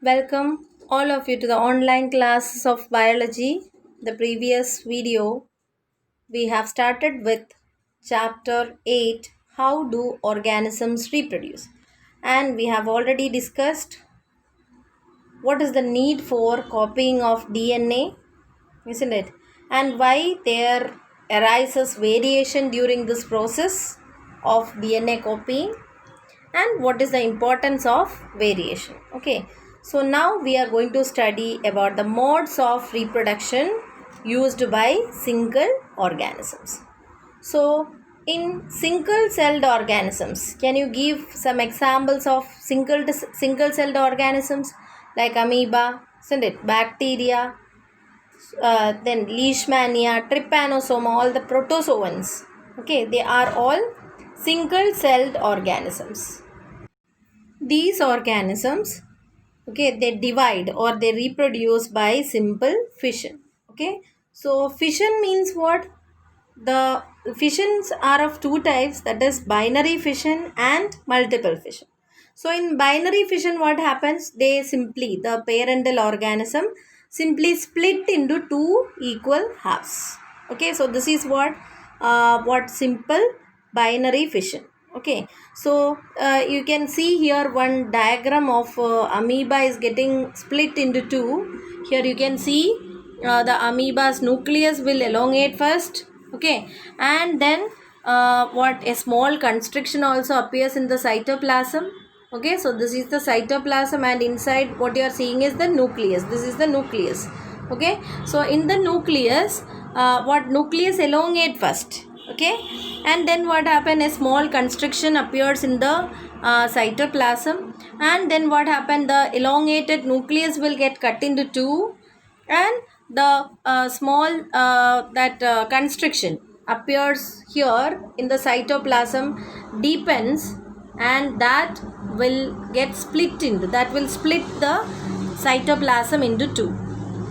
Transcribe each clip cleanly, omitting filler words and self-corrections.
Welcome all of you to the online classes of biology. The previous video we have started with chapter 8, how do organisms reproduce, and we have already discussed what is the need for copying of DNA, isn't it, and why there arises variation during this process of DNA copying, and what is the importance of variation. Okay, so now we are going to study about the modes of reproduction used by single organisms. So in single celled organisms, can you give some examples of single celled organisms like amoeba, isn't it, bacteria, then leishmania, trypanosoma, all the protozoans. Okay, they are all single celled organisms. These organisms, okay, they divide or they reproduce by simple fission. Okay, so fission means what? The fissions are of two types, that is binary fission and multiple fission. So in binary fission, what happens? The parental organism simply split into two equal halves. Okay, so this is what simple binary fission. Okay, so you can see here one diagram of amoeba is getting split into two. Here you can see the amoeba's nucleus will elongate first. Okay, and then what a small constriction also appears in the cytoplasm. Okay, so this is the cytoplasm, and inside what you are seeing is the nucleus. This is the nucleus. Okay, so in the nucleus, what nucleus elongate first. Okay, and then what happen, a small constriction appears in the cytoplasm, and then what happen, the elongated nucleus will get cut into two, and the small constriction appears here in the cytoplasm, deepens, and that will split the cytoplasm into two,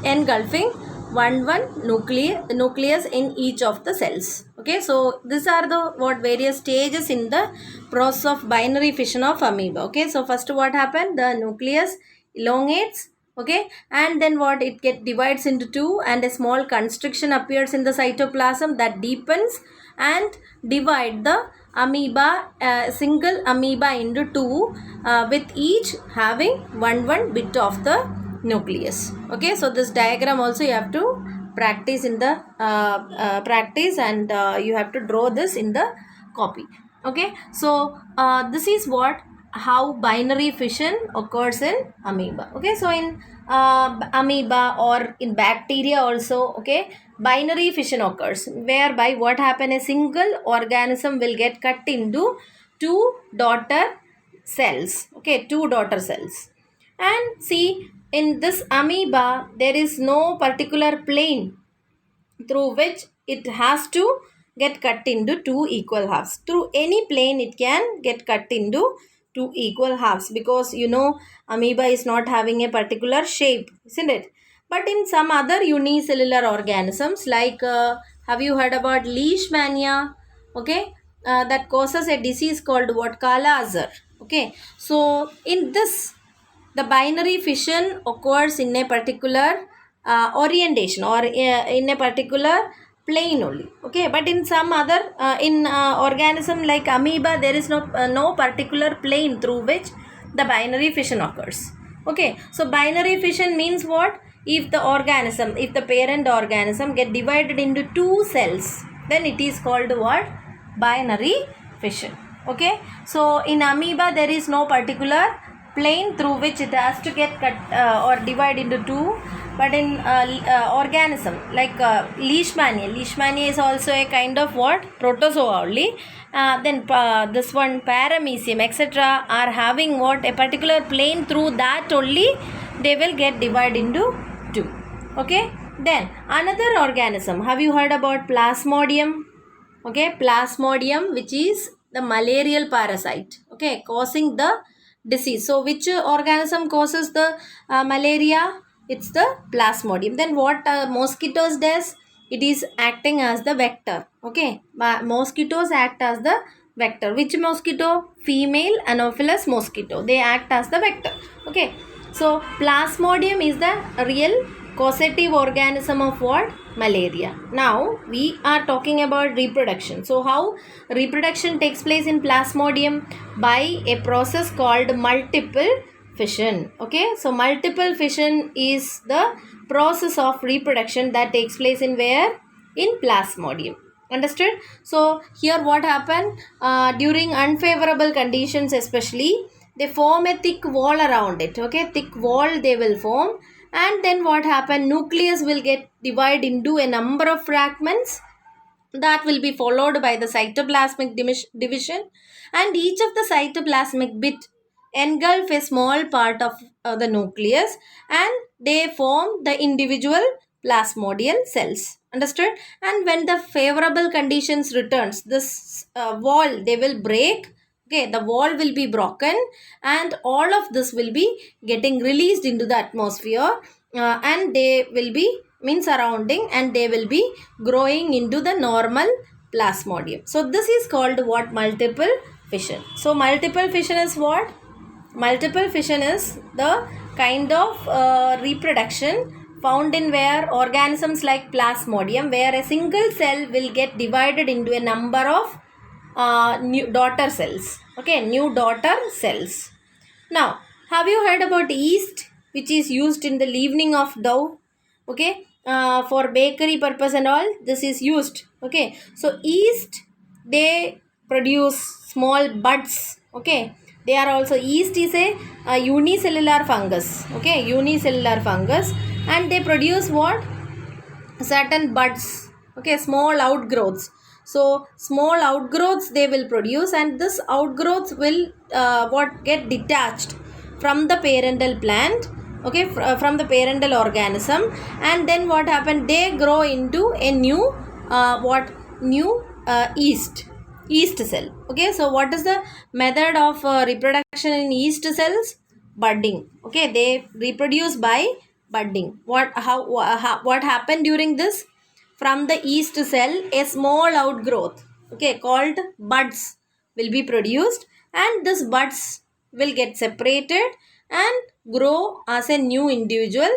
engulfing one nucleus in each of the cells. Okay, so these are the various stages in the process of binary fission of amoeba. Okay, so first what happened, the nucleus elongates. Okay, and then it divides into two, and a small constriction appears in the cytoplasm that deepens and divide the single amoeba into two, with each having one bit of the nucleus. Okay, so this diagram also you have to practice in the practice, and you have to draw this in the copy. Okay, so this is how binary fission occurs in amoeba. Okay, so in amoeba or in bacteria also, okay, binary fission occurs, whereby what happen, a single organism will get cut into two daughter cells. Okay, two daughter cells. And see, in this amoeba there is no particular plane through which it has to get cut into two equal halves. Through any plane it can get cut into two equal halves, because amoeba is not having a particular shape, isn't it? But in some other unicellular organisms, like have you heard about leishmania? Okay, that causes a disease called Kala Azar. Okay, so in this, the binary fission occurs in a particular orientation, or in a particular plane only. Okay, but in some other organism like amoeba, there is no particular plane through which the binary fission occurs. Okay, so binary fission means what? If the parent organism get divided into two cells, then it is called what? Binary fission. Okay, so in amoeba there is no particular plane through which it has to get cut or divide into two. But in organism like leishmania is also a kind of protozoa only. Then this one paramecium, etc., are having a particular plane, through that only they will get divided into two. Okay, then another organism, have you heard about plasmodium? Okay, plasmodium, which is the malarial parasite, okay, causing the disease. So which organism causes the malaria? It's the plasmodium. Then what mosquitoes does? It is acting as the vector. Okay, mosquitoes act as the vector. Which mosquito? Female Anopheles mosquito, they act as the vector. Okay, So Plasmodium is the real causative organism of what? Malaria. Now we are talking about reproduction. So how reproduction takes place in Plasmodium? By a process called multiple fission. Okay, so multiple fission is the process of reproduction that takes place in where? In Plasmodium. Understood? So here what happened? During unfavorable conditions especially, they form a thick wall around it. Okay, thick wall they will form, and then what happen? Nucleus will get divided into a number of fragments that will be followed by the cytoplasmic division, and each of the cytoplasmic bit engulf a small part of the nucleus, and they form the individual plasmodial cells. Understood? And when the favorable conditions returns, this wall they will break. Okay, the wall will be broken, and all of this will be getting released into the atmosphere, and they will be surrounding, and they will be growing into the normal plasmodium. So this is called what? Multiple fission. So multiple fission is what? Multiple fission is the kind of reproduction found in where organisms like plasmodium, where a single cell will get divided into a number of new daughter cells. Okay, new daughter cells. Now, have you heard about yeast, which is used in the leavening of dough? Okay, for bakery purpose and all, this is used. Okay, so yeast, they produce small buds. Okay, they are also, yeast is a unicellular fungus. Okay, unicellular fungus, and they produce what? Certain buds. Okay, small outgrowths. So small outgrowths they will produce, and this outgrowths will what get detached from the parental plant. Okay, from the parental organism, and then what happened? They grow into a new new yeast cell. Okay, so what is the method of reproduction in yeast cells? Budding. Okay, they reproduce by budding. What happened during this? From the yeast cell, a small outgrowth, okay, called buds will be produced, and this buds will get separated and grow as a new individual.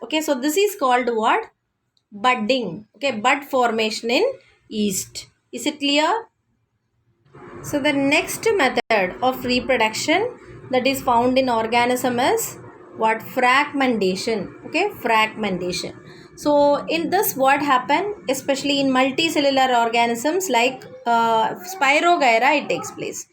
Okay, so this is called what? Budding. Okay, bud formation in yeast. Is it clear? So the next method of reproduction that is found in organism is what? Fragmentation. Okay, fragmentation. So in this what happen, especially in multicellular organisms like Spirogyra, it takes place.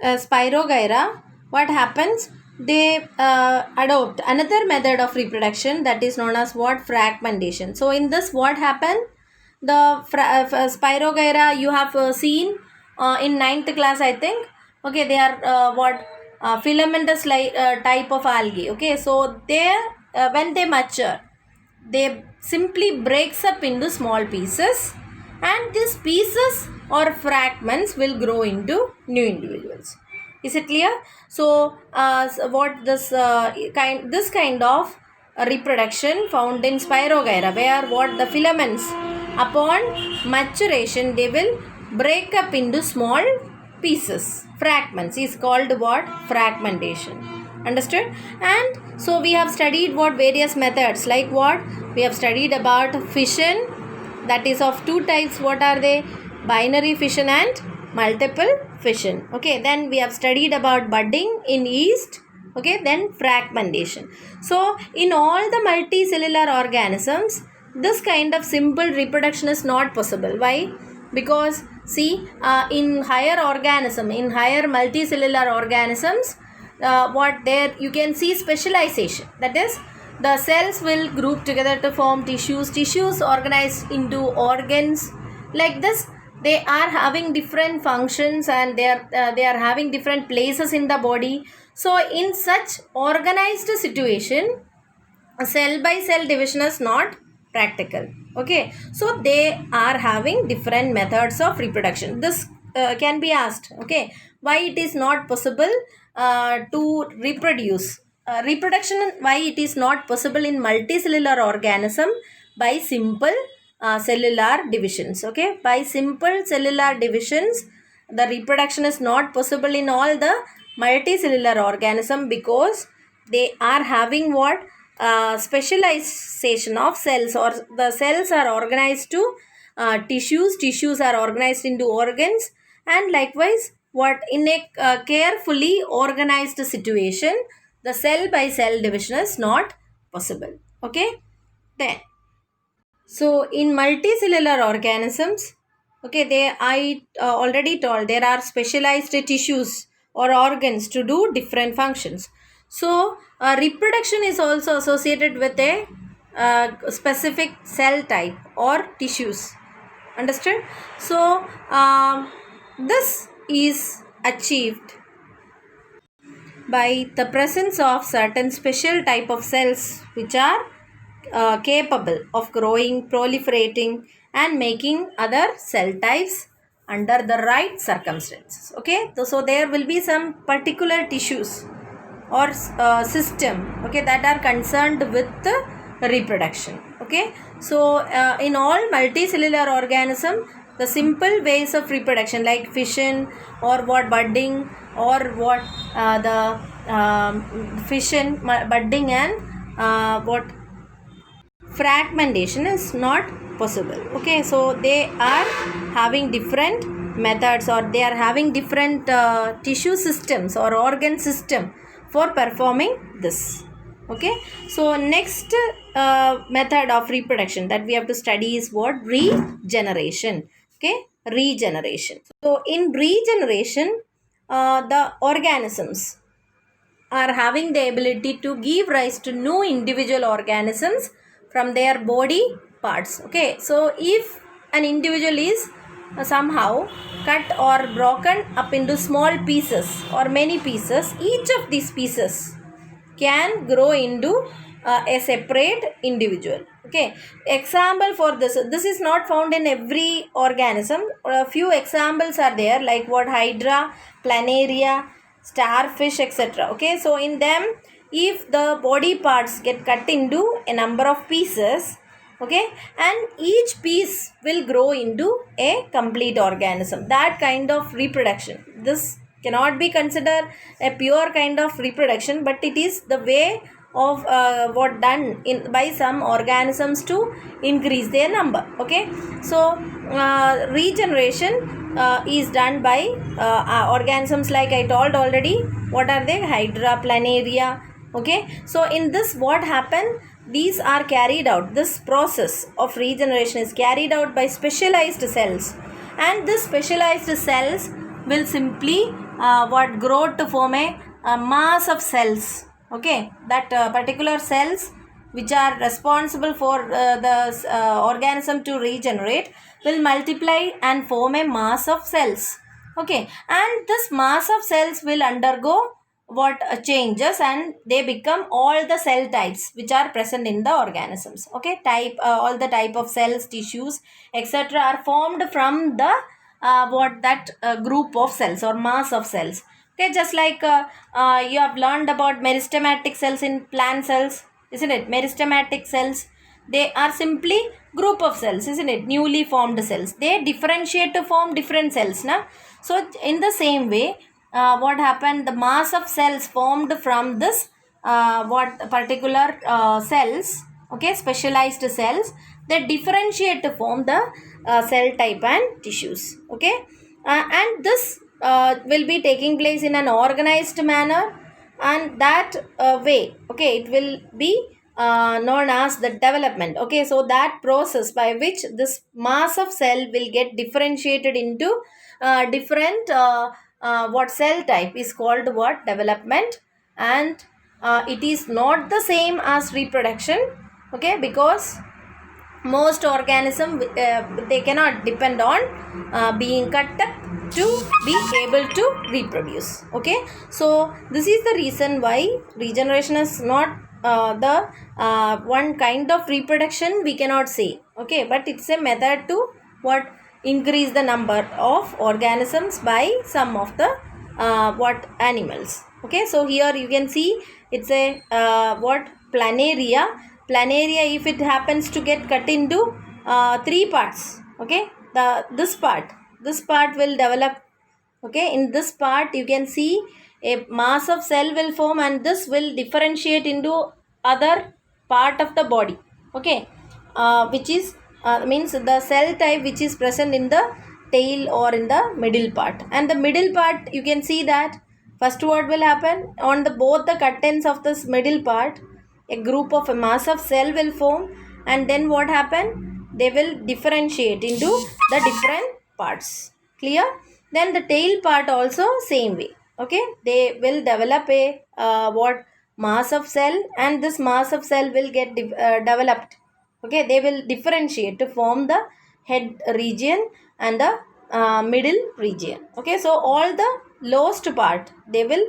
Spirogyra, what happens? They adopt another method of reproduction that is known as what? Fragmentation. So in this what happened? The Spirogyra you have seen in 9th class, I think. Okay, they are filamentous type of algae. Okay, so they when they mature, they simply breaks up into small pieces, and these pieces or fragments will grow into new individuals. Is it clear? So what this kind of reproduction found in Spirogyra, where what? The filaments upon maturation they will break up into small pieces, fragments, is called what? Fragmentation. Understood? And so we have studied what? Various methods, like what? We have studied about fission, that is of two types. What are they? Binary fission and multiple fission. Okay, then we have studied about budding in yeast. Okay, then fragmentation. So in all the multicellular organisms, this kind of simple reproduction is not possible. Why? Because see, in higher multicellular organisms, what there you can see specialization. That is, the cells will group together to form tissues organized into organs. Like this, they are having different functions, and they are having different places in the body. So in such organized situation, cell by cell division is not practical. Okay, so they are having different methods of reproduction. This can be asked. Okay, why it is not possible to reproduce? Reproduction, why it is not possible in multicellular organism? By simple cellular divisions. Okay, by simple cellular divisions, the reproduction is not possible in all the multicellular organism, because they are having what specialization of cells, or the cells are organized to tissues are organized into organs, and likewise what in a carefully organized situation, the cell by cell division is not possible. Okay, then so in multicellular organisms, okay, I already told there are specialized tissues or organs to do different functions. So reproduction is also associated with a specific cell type or tissues. Understood? So this is achieved by the presence of certain special type of cells which are capable of growing, proliferating, and making other cell types under the right circumstances. Okay, so there will be some particular tissues or system, okay, that are concerned with the reproduction. Okay, so in all multicellular organism, the simple ways of reproduction like fission or what budding or what the fission, budding, and what fragmentation is not possible. Okay, so they are having different methods, or they are having different tissue systems or organ system for performing this. Okay, so next method of reproduction that we have to study is what? Regeneration. Okay, regeneration. So in regeneration, the organisms are having the ability to give rise to new individual organisms from their body parts. Okay, so if an individual is somehow cut or broken up into small pieces or many pieces, each of these pieces can grow into a separate individual. Okay, example for this is not found in every organism. A few examples are there, like what? Hydra, planaria, starfish, etc. Okay, so in them, if the body parts get cut into a number of pieces, okay, and each piece will grow into a complete organism. That kind of reproduction, this cannot be considered a pure kind of reproduction, but it is the way of what done in by some organisms to increase their number. Okay, so regeneration is done by organisms like I told already. What are they? Hydra, planaria. Okay, so in this, what happened? These are carried out, this process of regeneration is carried out by specialized cells, and this specialized cells will simply what grow to form a mass of cells. Okay, that particular cells which are responsible for the organism to regenerate will multiply and form a mass of cells. Okay, and this mass of cells will undergo what changes, and they become all the cell types which are present in the organisms. Okay, all the type of cells, tissues, etc. are formed from the group of cells or mass of cells. Okay, just like you have learned about meristematic cells in plant cells, isn't it? Meristematic cells, they are simply group of cells, isn't it? Newly formed cells. They differentiate to form different cells. Na? So in the same way, what happened? The mass of cells formed from this what particular cells, okay, specialized cells, they differentiate to form the cell type and tissues. Okay, and this will be taking place in an organized manner, and that way, okay, it will be known as the development. Okay, so that process by which this mass of cell will get differentiated into different what cell type is called what? Development. And it is not the same as reproduction. Okay, because most organism they cannot depend on being cut up to be able to reproduce. Okay, so this is the reason why regeneration is not the one kind of reproduction we cannot say. Okay, but it's a method to what? Increase the number of organisms by some of the what animals. Okay, so here you can see it's a what? Planaria. Planaria, if it happens to get cut into three parts, okay, this part will develop Okay, in this part you can see a mass of cell will form, and this will differentiate into other part of the body. Okay, which is means the cell type which is present in the tail or in the middle part. And the middle part, you can see that first what will happen on the both the cut ends of this middle part, a group of a mass of cell will form, and then what happen, they will differentiate into the different parts. Clear? Then the tail part also same way. Okay, they will develop a what mass of cell, and this mass of cell will get developed. Okay, they will differentiate to form the head region and the middle region. Okay, so all the lowest part they will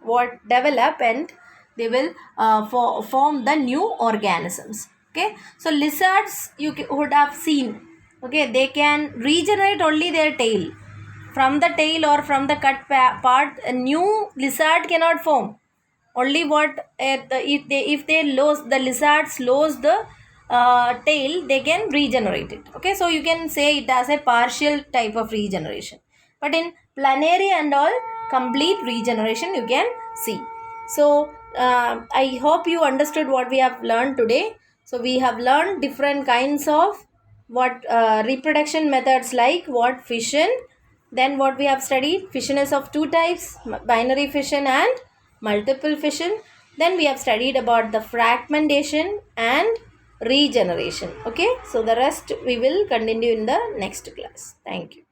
what develop, and they will form the new organisms. Okay, so lizards you would have seen. Okay, they can regenerate only their tail. From the tail or from the cut part, a new lizard cannot form. Only what if they lose the lizards lose the tail, they can regenerate it. Okay, so you can say it as a partial type of regeneration. But in planary and all, complete regeneration you can see. So I hope you understood what we have learned today. So we have learned different kinds of what reproduction methods, like what fission. Then what we have studied, fission is of two types, binary fission and multiple fission. Then we have studied about the fragmentation and regeneration. Okay, so the rest we will continue in the next class. Thank you.